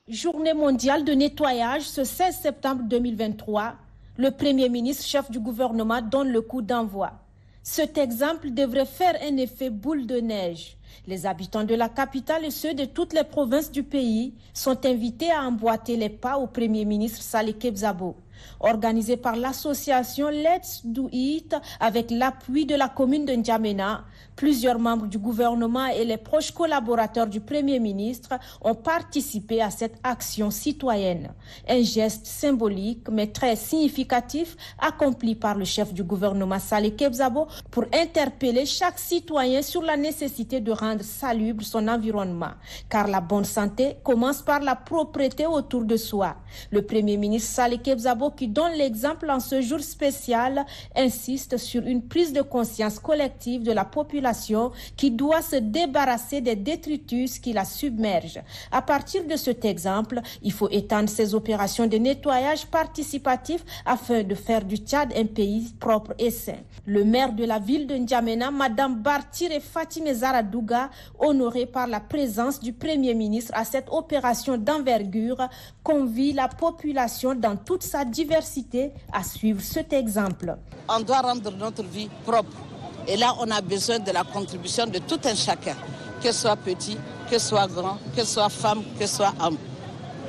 Journée mondiale de nettoyage ce 16 septembre 2023. Le Premier ministre, chef du gouvernement, donne le coup d'envoi. Cet exemple devrait faire un effet boule de neige. Les habitants de la capitale et ceux de toutes les provinces du pays sont invités à emboîter les pas au Premier ministre Saleh Kebzabo. Organisé par l'association Let's Do It avec l'appui de la commune de N'Djamena, plusieurs membres du gouvernement et les proches collaborateurs du Premier ministre ont participé à cette action citoyenne. Un geste symbolique mais très significatif accompli par le chef du gouvernement Saleh Kebzabo pour interpeller chaque citoyen sur la nécessité de rendre salubre son environnement. Car la bonne santé commence par la propreté autour de soi. Le Premier ministre Saleh Kebzabo, qui donne l'exemple en ce jour spécial, insiste sur une prise de conscience collective de la population qui doit se débarrasser des détritus qui la submergent. À partir de cet exemple, il faut étendre ces opérations de nettoyage participatif afin de faire du Tchad un pays propre et sain. Le maire de la ville de N'Djamena, Madame Bartire Fatime Zaradouga, honorée par la présence du Premier ministre à cette opération d'envergure, convie la population dans toute sa diversité à suivre cet exemple. On doit rendre notre vie propre. Et là, on a besoin de la contribution de tout un chacun, que ce soit petit, que ce soit grand, que ce soit femme, que ce soit homme.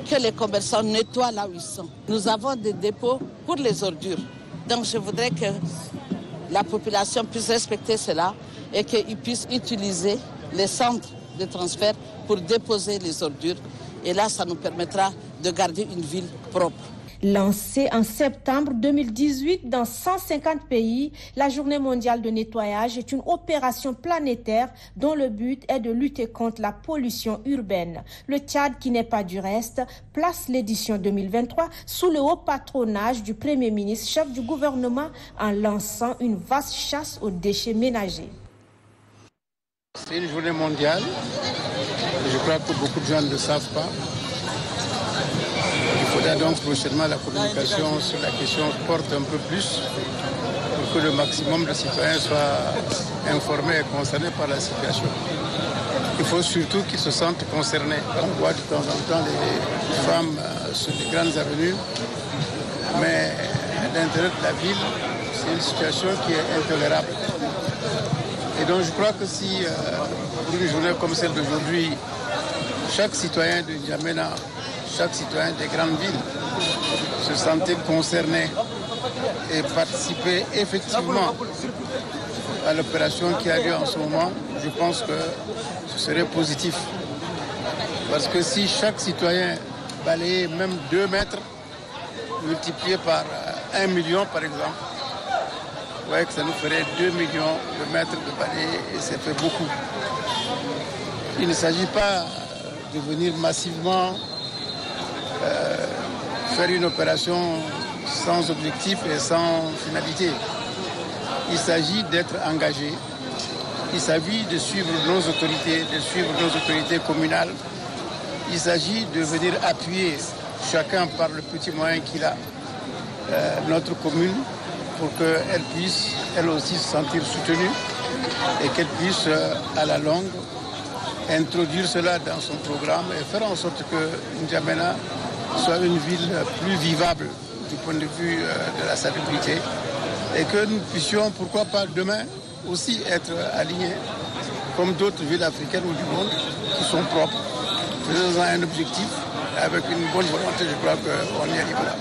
Que les commerçants nettoient là où ils sont. Nous avons des dépôts pour les ordures. Donc je voudrais que la population puisse respecter cela et qu'ils puissent utiliser les centres de transfert pour déposer les ordures. Et là, ça nous permettra de garder une ville propre. Lancée en septembre 2018 dans 150 pays, la Journée mondiale de nettoyage est une opération planétaire dont le but est de lutter contre la pollution urbaine. Le Tchad, qui n'est pas du reste, place l'édition 2023 sous le haut patronage du Premier ministre, chef du gouvernement, en lançant une vaste chasse aux déchets ménagers. C'est une journée mondiale. Je crois que beaucoup de gens ne le savent pas. Il faudra donc prochainement la communication sur la question porte un peu plus pour que le maximum de citoyens soient informés et concernés par la situation. Il faut surtout qu'ils se sentent concernés. On voit de temps en temps les femmes sur les grandes avenues, mais à l'intérieur de la ville, c'est une situation qui est intolérable. Et donc je crois que si, pour une journée comme celle d'aujourd'hui, chaque citoyen de N'Djamena, chaque citoyen des grandes villes se sentait concerné et participait effectivement à l'opération qui a lieu en ce moment, je pense que ce serait positif. Parce que si chaque citoyen balayait même 2 mètres, multiplié par 1 million par exemple, vous voyez que ça nous ferait 2 millions de mètres de balayés et ça fait beaucoup. Il ne s'agit pas de venir massivement faire une opération sans objectif et sans finalité. Il s'agit d'être engagé. Il s'agit de suivre nos autorités communales. Il s'agit de venir appuyer chacun par le petit moyen qu'il a, notre commune, pour qu'elle puisse, elle aussi, se sentir soutenue et qu'elle puisse, à la longue, introduire cela dans son programme et faire en sorte que N'Djamena soit une ville plus vivable du point de vue de la salubrité et que nous puissions, pourquoi pas demain, aussi être alignés comme d'autres villes africaines ou du monde qui sont propres, faisant un objectif avec une bonne volonté, je crois qu'on y arrivera.